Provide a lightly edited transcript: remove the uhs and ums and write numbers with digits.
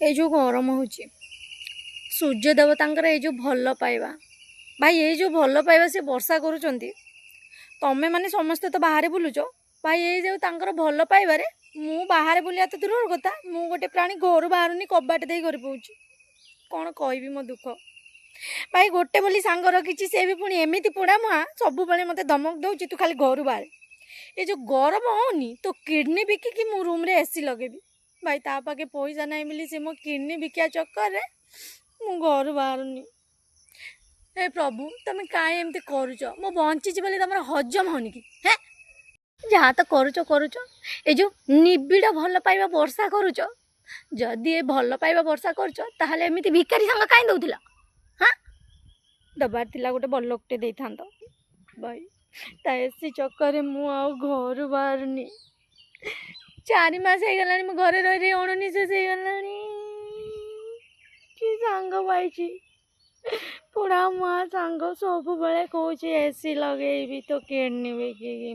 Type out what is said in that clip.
ये जो गरम हो सूर्य देवतांकर ये जो भल पाइबा भाई ये जो भल पाइबा से वर्षा करुँच तमें मैंने समस्ते तो बाहर बुलुच भाई ये जो तांकर भल पाइबारे मु बाहर बुलिया तो दूर कथा मु गोटे प्राणी घर बाहर कबाट दे घर पाऊँ कौन कहबी मो दुख भाई गोटे बोली सांग रखी से भी पुणी एमती पोड़ा मुआ सब मत धमक दौर तू खाली घर बाहर ये जो गरम होनी तो किडनी बिकिकी मु रूम रे एसी लगेबी भाई ता पाखे पैसा नहीं मिली से मो किडनी बिकिया चक्कर रे मु घर बाहरुनी हे प्रभु तुम कहीं एमती करुच मो बंची बोली तुम हजम होनी कि है जहाँ तो करुच ये जो निबिड़ भल पाइबा वर्षा करुच जदि ये भल पाइबा वर्षा करुच ताहले एमती भिकारी संग कहीं दौल हाँ दबार थिला गोटे बड़ लोकटे दे था भाई ता एसी चक्कर मु आ घर बाहरुनी 4 मास हो गलानी मो घरे रही रही अणनिश्वास हो गलानी कि सांग पाई पुरा मुआ सांग सब बेले कौच एसी लगे तो किडनी बिकी